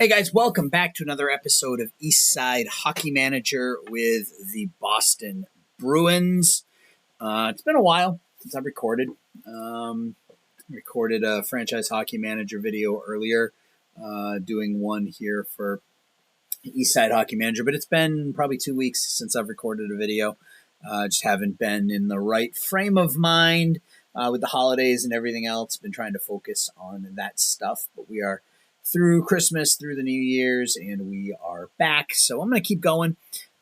Hey guys, welcome back to another episode of Eastside Hockey Manager with the Boston Bruins. It's been a while since I've recorded. Recorded a franchise hockey manager video earlier, doing one here for Eastside Hockey Manager, but it's been probably 2 weeks since I've recorded a video. Just haven't been in the right frame of mind with the holidays and everything else. Been trying to focus on that stuff, but we are through Christmas, through the New Year's, and we are back. So I'm going to keep going.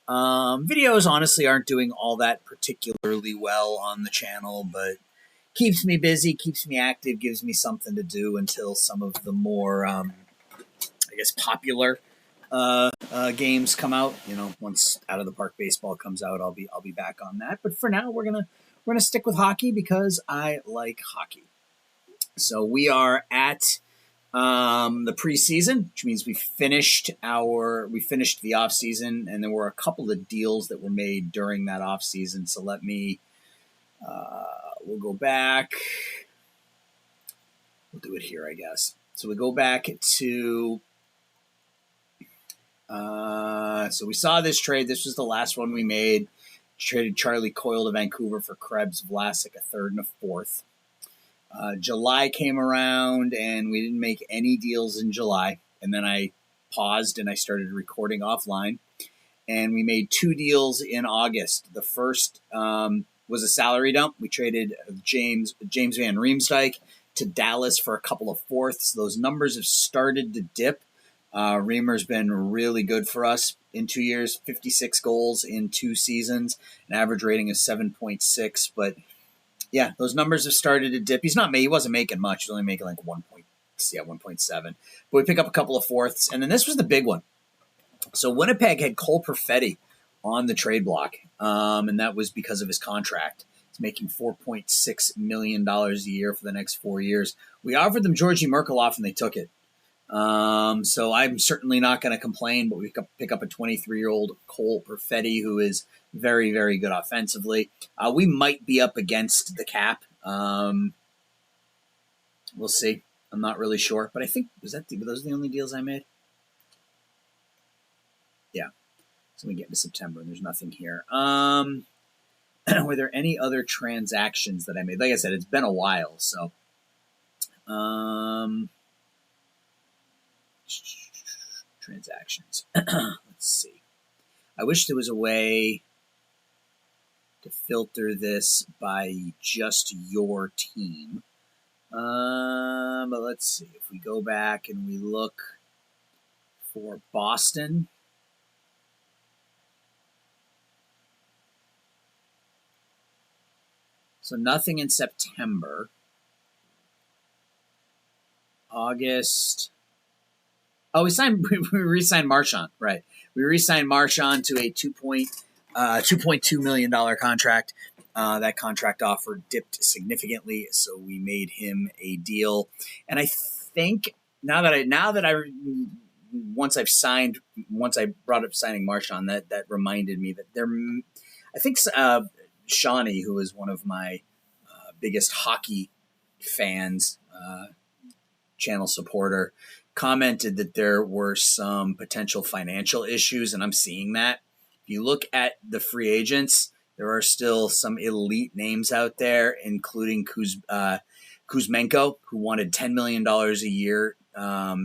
Videos honestly aren't doing all that particularly well on the channel, but keeps me busy, keeps me active, gives me something to do until some of the more, popular games come out. Once Out of the Park baseball comes out, I'll be back on that. But for now, we're gonna stick with hockey because I like hockey. So we are at the preseason, which means we finished the offseason, and there were a couple of deals that were made during that offseason. So we'll go back. We'll do it here, I guess. So we go back to, so we saw this trade. This was the last one we made. Traded Charlie Coyle to Vancouver for Krebs, Vlasic, a third and a fourth. July came around, and we didn't make any deals in July. And then I paused, and I started recording offline. And we made 2 deals in August. The first was a salary dump. We traded James Van Riemsdyk to Dallas for a couple of fourths. Those numbers have started to dip. Reamer's been really good for us in 2 years, 56 goals in 2 seasons, an average rating of 7.6. But yeah, those numbers have started to dip. He wasn't making much. He was only making like 1.7. But we pick up a couple of fourths. And then this was the big one. So Winnipeg had Cole Perfetti on the trade block. And that was because of his contract. He's making $4.6 million a year for the next 4 years. We offered them Georgi Merkulov, and they took it. So I'm certainly not going to complain, but we pick up a 23-year-old Cole Perfetti who is very, very good offensively. We might be up against the cap. We'll see. I'm not really sure, but I think were those the only deals I made? Yeah. So we get into September and there's nothing here. Were there any other transactions that I made? Like I said, it's been a while, so transactions. Let's see. I wish there was a way to filter this by just your team. But let's see. If we go back and we look for Boston, so nothing in September. August. Oh, we re-signed Marchand, right. We re-signed Marchand to a $2.2 million contract. That contract offer dipped significantly, so we made him a deal. And I think once I brought up signing Marchand, that reminded me that I think Shawnee, who is one of my biggest hockey fans, channel supporter, commented that there were some potential financial issues, and I'm seeing that. If you look at the free agents, there are still some elite names out there, including Kuzmenko, who wanted $10 million a year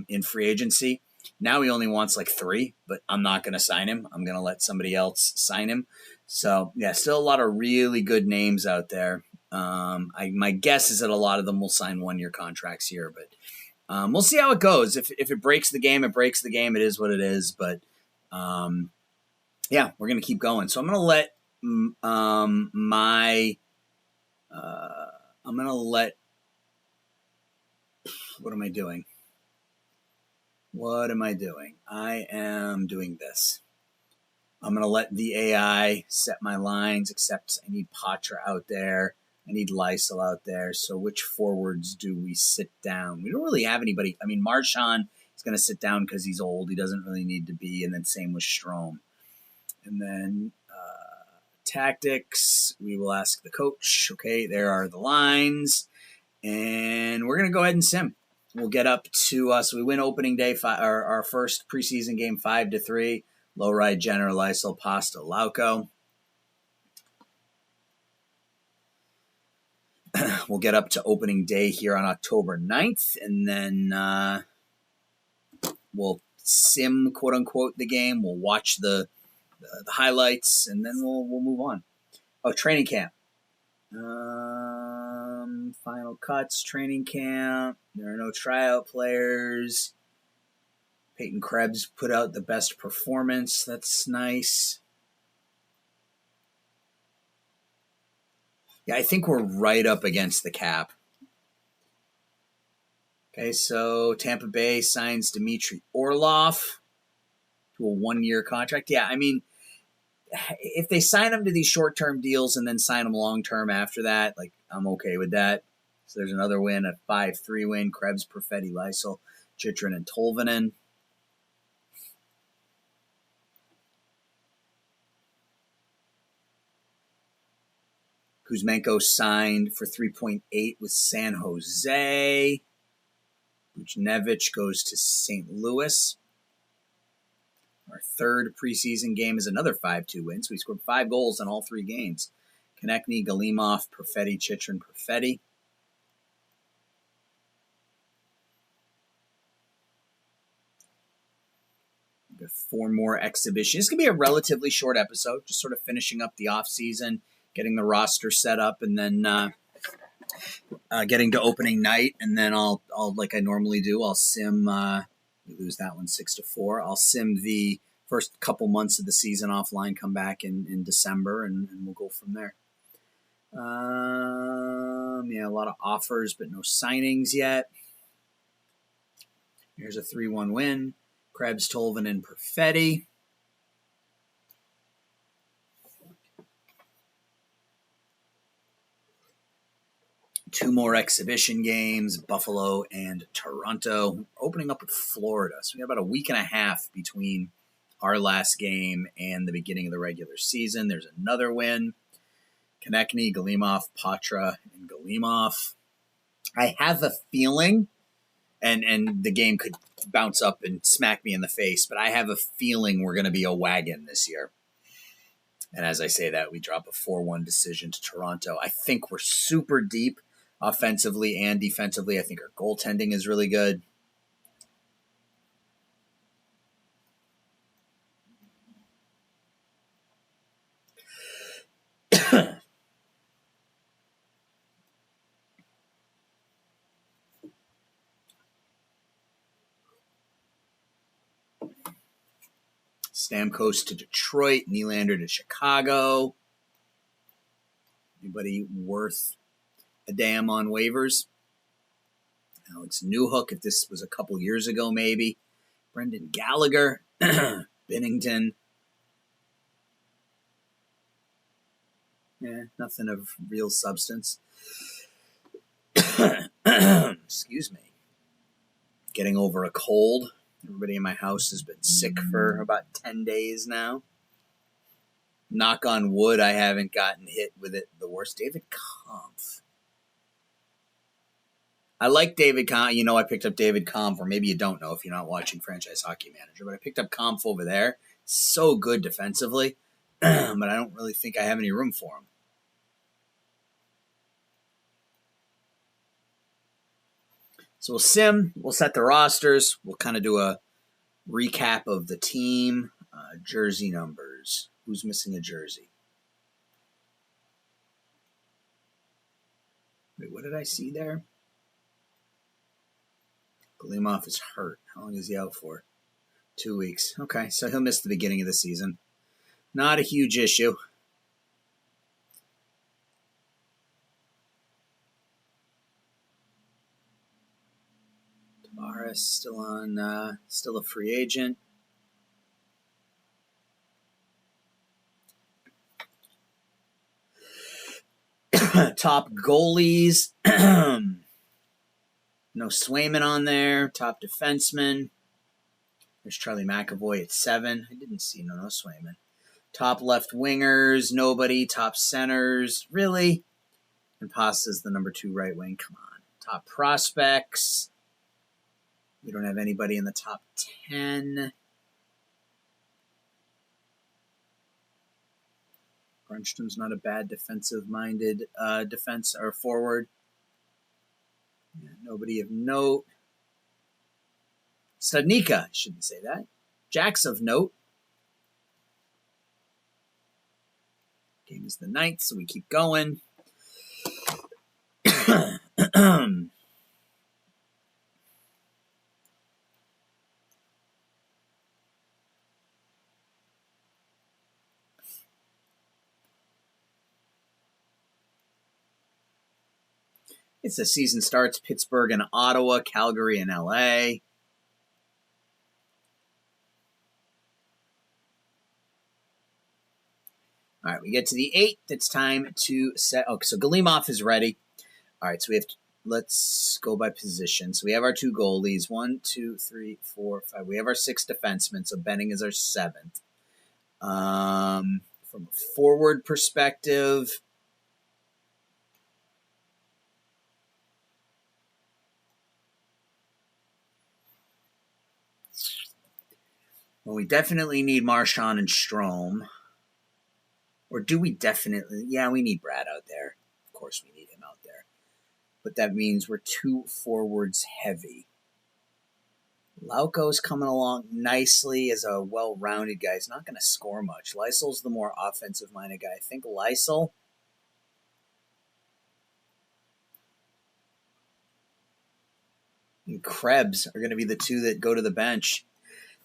in free agency. Now he only wants like 3, but I'm not going to sign him. I'm going to let somebody else sign him. So, yeah, still a lot of really good names out there. My guess is that a lot of them will sign 1-year contracts here, but we'll see how it goes. If it breaks the game, it breaks the game. It is what it is. But yeah, we're going to keep going. So I'm going to let what am I doing? I am doing this. I'm going to let the AI set my lines, except I need Patra out there. I need Lysel out there. So which forwards do we sit down? We don't really have anybody. I mean, Marchand is going to sit down because he's old. He doesn't really need to be. And then same with Strome. And then tactics, we will ask the coach. Okay, there are the lines. And we're going to go ahead and sim. We'll get up to so we win opening day, our first preseason game 5-3. Low ride General Lysol Pasta Lauco. We'll get up to opening day here on October 9th, and then we'll sim, quote unquote, the game. We'll watch the highlights, and then we'll move on. Oh, training camp. Final cuts, training camp. There are no tryout players. Peyton Krebs put out the best performance. That's nice. Yeah, I think we're right up against the cap. Okay, so Tampa Bay signs Dmitry Orlov to a 1-year contract. Yeah, I mean, if they sign him to these short-term deals and then sign him long-term after that, like, I'm okay with that. So there's another win, a 5-3 win. Krebs, Perfetti, Lysol, Chychrun, and Tolvanen. Kuzmenko signed for 3.8 with San Jose. Buchnevich goes to St. Louis. Our third preseason game is another 5-2 win, so we scored 5 goals in all 3 games. Konechny, Galimov, Perfetti, Chychrun, Perfetti. We've got 4 more exhibitions. It's going to be a relatively short episode, just sort of finishing up the offseason, getting the roster set up, and then getting to opening night. And then I'll like I normally do, I'll sim. We lose that one 6-4. I'll sim the first couple months of the season offline, come back in December, and we'll go from there. Yeah, a lot of offers, but no signings yet. Here's a 3-1 win. Krebs, Tolvanen, and Perfetti. Two more exhibition games, Buffalo and Toronto. Opening up with Florida. So we got about a week and a half between our last game and the beginning of the regular season. There's another win. Konechny, Galimov, Patra, and Galimov. I have a feeling, and the game could bounce up and smack me in the face, but I have a feeling we're going to be a wagon this year. And as I say that, we drop a 4-1 decision to Toronto. I think we're super deep offensively and defensively. I think our goaltending is really good. Stamkos to Detroit, Nylander to Chicago. Anybody worth a damn on waivers? Alex Newhook, if this was a couple years ago, maybe. Brendan Gallagher, Binnington. Yeah, nothing of real substance. Excuse me. Getting over a cold. Everybody in my house has been sick for about 10 days now. Knock on wood, I haven't gotten hit with it the worst. David Kampf. I like David Kampf. You know, I picked up David Kampf, or maybe you don't know if you're not watching Franchise Hockey Manager, but I picked up Kampf over there. So good defensively, but I don't really think I have any room for him. So we'll sim, we'll set the rosters, we'll kind of do a recap of the team, jersey numbers. Who's missing a jersey? Wait, what did I see there? Galimov is hurt. How long is he out for? 2 weeks. Okay, so he'll miss the beginning of the season. Not a huge issue. Tavares still a free agent. Top goalies. No Swayman on there. Top defenseman. There's Charlie McAvoy at 7. I didn't see no Swayman. Top left wingers. Nobody. Top centers. Really? And Pasta's the number 2 right wing. Come on. Top prospects. We don't have anybody in the top 10. Grunstrom's not a bad defensive-minded defense or forward. Yeah, nobody of note. Studnicka, shouldn't say that. Jack's of note. Game is the 9th, so we keep going. It's the season starts Pittsburgh and Ottawa, Calgary and LA. All right, we get to the 8th. It's time to set. Okay, so Galimov is ready. All right, so we have to, let's go by position. So we have our 2 goalies. 1, 2, 3, 4, 5. We have our 6 defensemen. So Benning is our 7th. From a forward perspective, well, we definitely need Marchand and Strome. Or do we definitely? Yeah, we need Brad out there. Of course we need him out there. But that means we're 2 forwards heavy. Lauko's coming along nicely as a well-rounded guy. He's not going to score much. Lysel's the more offensive-minded guy. I think Lysel. And Krebs are going to be the 2 that go to the bench.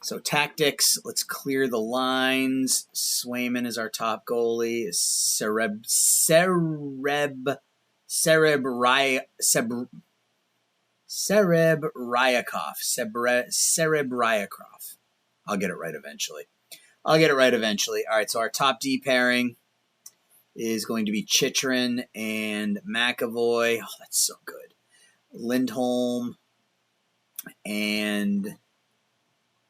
So tactics, let's clear the lines. Swayman is our top goalie. Serebrayakov. I'll get it right eventually. All right, so our top D pairing is going to be Chychrun and McAvoy. Oh, that's so good. Lindholm and...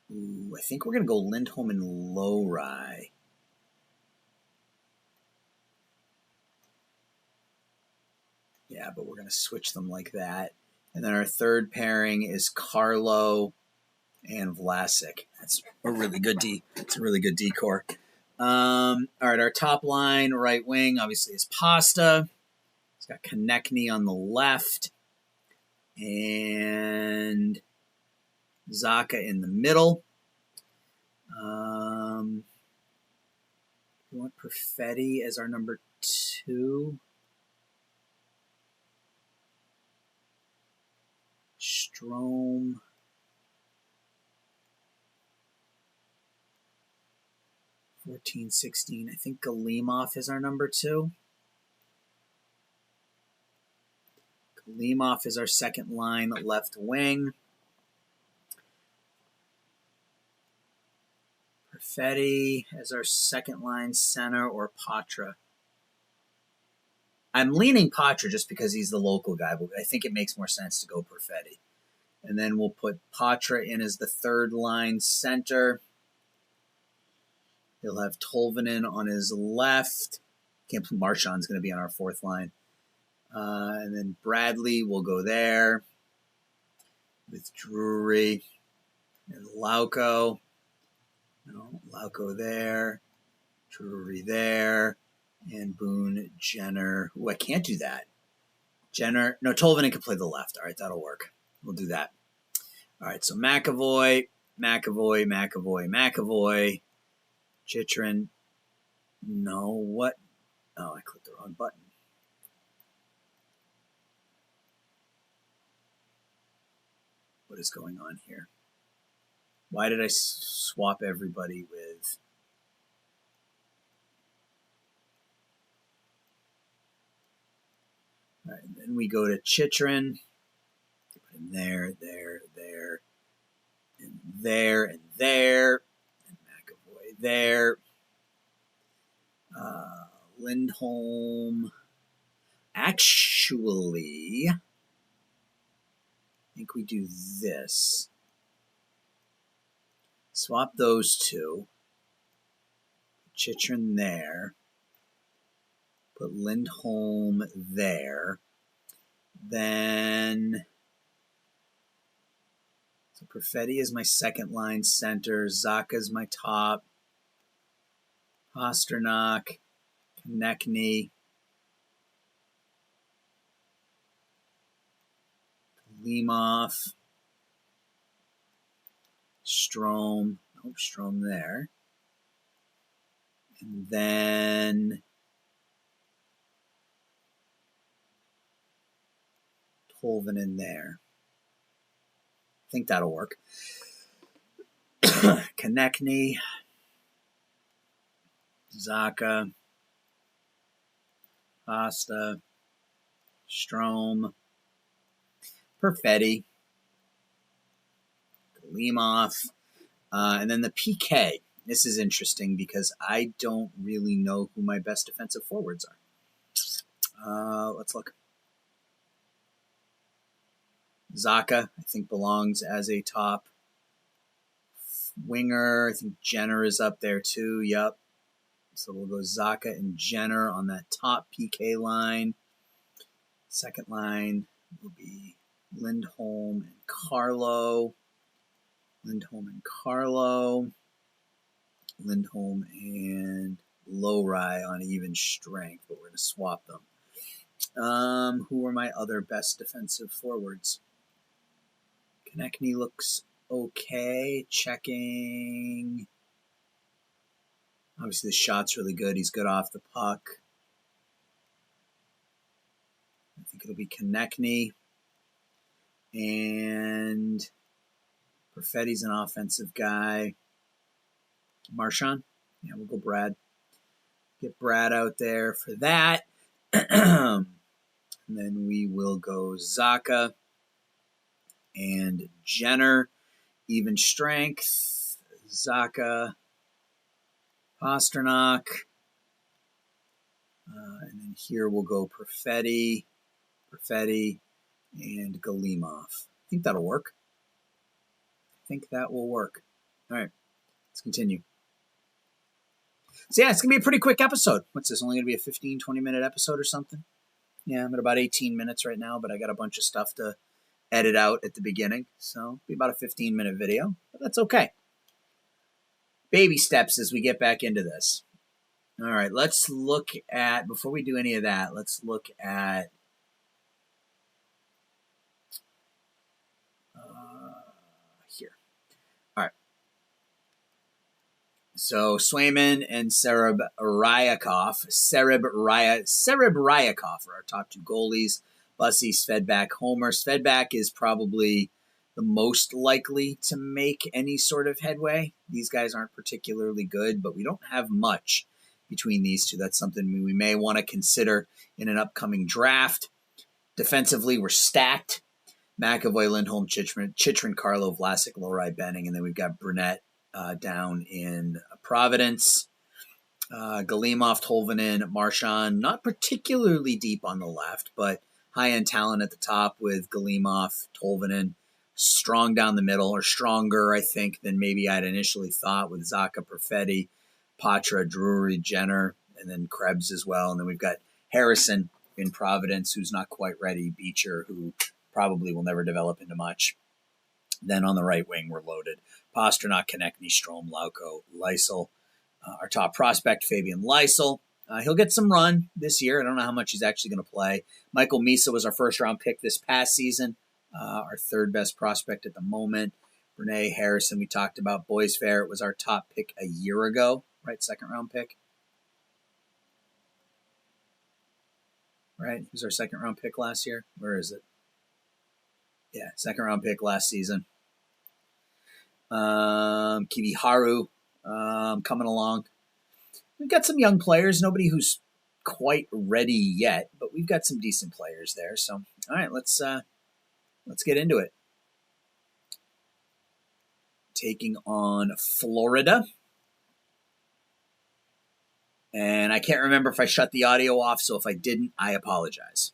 I think we're going to go Lindholm and Lowry. Yeah, but we're going to switch them like that. And then our third pairing is Carlo and Vlasic. That's a really good D. It's a really good decor. All right, our top line, right wing, obviously is Pasta. It's got Konechny on the left. And Zacha in the middle. We want Perfetti as our number 2. Strome. $14, $16. I think Galimov is our number 2. Galimov is our second line left wing. Perfetti as our second line center, or Patra. I'm leaning Patra just because he's the local guy, but I think it makes more sense to go Perfetti. And then we'll put Patra in as the third line center. He'll have Tolvanen on his left. Marchand's going to be on our fourth line. And then Bradley will go there with Drury and Lauko. No, Lauko there, Drury there, and Boone, Jenner. Ooh, I can't do that. Jenner, no, Tolvanen can play the left. All right, that'll work. We'll do that. All right, so McAvoy. Chychrun. No, what? Oh, I clicked the wrong button. What is going on here? Why did I swap everybody with... All right, and then we go to Chychrun. Put him there, and there, and McAvoy there. Lindholm. Actually, I think we do this. Swap those 2. Chychrun there. Put Lindholm there. Then So Perfetti is my second line center. Zacha's my top. Pasternak, Konechny, Limov, Strome. Nope, Strome there. And then Tolvanen there. I think that'll work. Konechny, Zacha, Pasta, Strome, Perfetti, Limov, and then the PK. This is interesting because I don't really know who my best defensive forwards are. Let's look. Zacha, I think, belongs as a top winger. I think Jenner is up there too. Yep. So we'll go Zacha and Jenner on that top PK line. Second line will be Lindholm and Carlo. Lindholm and Lowry on even strength, but we're going to swap them. Who are my other best defensive forwards? Konechny looks okay. Checking. Obviously, the shot's really good. He's good off the puck. I think it'll be Konechny. And Perfetti's an offensive guy. Marchand? Yeah, we'll go Brad. Get Brad out there for that. And then we will go Zacha and Jenner. Even strength. Zacha. Pasternak. And then here we'll go Perfetti, and Galimov. I think that'll work. All right, let's continue. So yeah, it's going to be a pretty quick episode. What's this, only going to be a 15, 20-minute episode or something? Yeah, I'm at about 18 minutes right now, but I got a bunch of stuff to edit out at the beginning. So it'll be about a 15-minute video, but that's okay. Baby steps as we get back into this. All right, let's look at, before we do any of that, let's look at here. All right. So Swayman and Serebrayakov are our top two goalies. Bussy, Svedback, Homer. Svedback is probably the most likely to make any sort of headway. These guys aren't particularly good, but we don't have much between these two. That's something we may want to consider in an upcoming draft. Defensively, we're stacked. McAvoy, Lindholm, Chychrun, Carlo, Vlasic, Lowry, Benning, and then we've got Brunette down in Providence. Galimov, Tolvanen, Marchand, not particularly deep on the left, but high-end talent at the top with Galimov, Tolvanen, strong down the middle, or stronger, I think, than maybe I'd initially thought with Zacha, Perfetti, Patra, Drury, Jenner, and then Krebs as well. And then we've got Harrison in Providence, who's not quite ready, Beecher, who probably will never develop into much. Then on the right wing, we're loaded. Pasternak, Konechny, Strome, Lauko, Lysel. Our top prospect, Fabian Lysel. He'll get some run this year. I don't know how much he's actually going to play. Michael Misa was our first-round pick this past season, our third best prospect at the moment. Renee Harrison, we talked about. Boys Fair, it was our top pick a year ago, right? Second-round pick. Right? He was our second-round pick last year. Where is it? Yeah, second-round pick last season. Kiviharu coming along. We've got some young players. Nobody who's quite ready yet, but we've got some decent players there. So, all right, let's get into it. Taking on Florida. And I can't remember if I shut the audio off, so if I didn't, I apologize.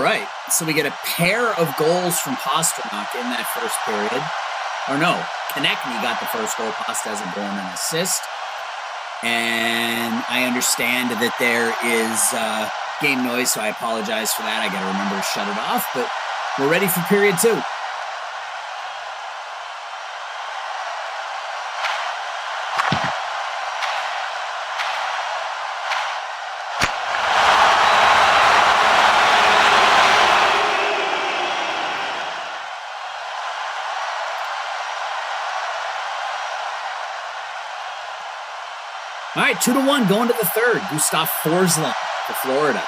right, so we get a pair of goals from Pasternak in that first period. Or no, Konechny got the first goal. Pasta has a goal and an assist. And I understand that there is game noise, so I apologize for that. I got to remember to shut it off, but we're ready for period 2. All right, 2-1 going to the third. Gustav Forsling for Florida.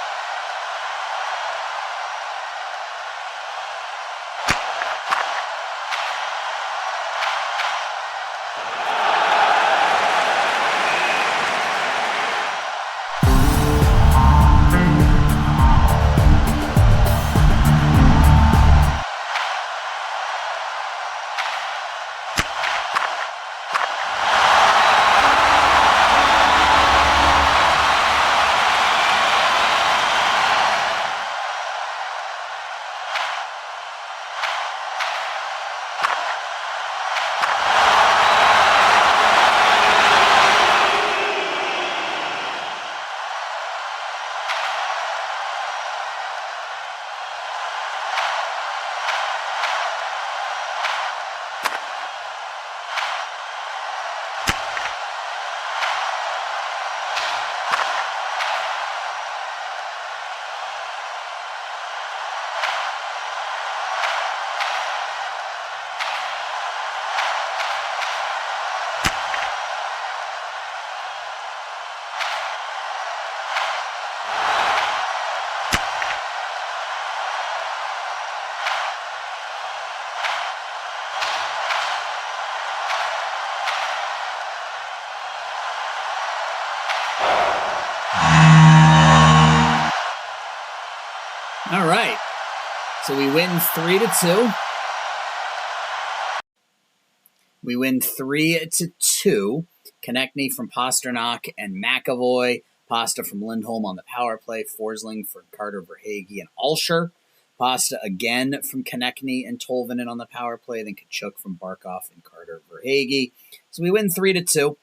All right, so we win 3-2. We win 3-2. Konechny from Pasternak and McAvoy. Pasta from Lindholm on the power play. Forsling for Carter, Verhaeghe, and Alsher. Pasta again from Konechny and Tolvanen on the power play. Then Kachuk from Barkov and Carter, Verhaeghe. So we win 3-2.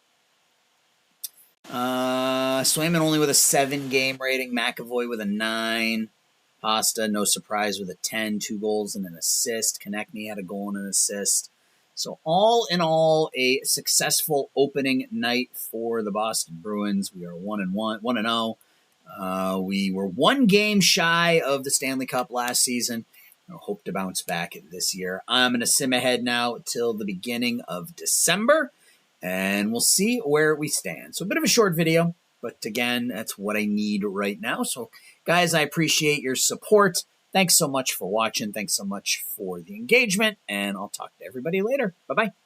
Swayman only with a 7 game rating. McAvoy with a 9. Pasta, no surprise, with a 10, 2 goals and an assist. Konechny had a goal and an assist. So all in all, a successful opening night for the Boston Bruins. We are 1-0. We were 1 game shy of the Stanley Cup last season. I hope to bounce back this year. I'm going to sim ahead now till the beginning of December, and we'll see where we stand. So a bit of a short video, but again, that's what I need right now. So guys, I appreciate your support. Thanks so much for watching. Thanks so much for the engagement, and I'll talk to everybody later. Bye-bye.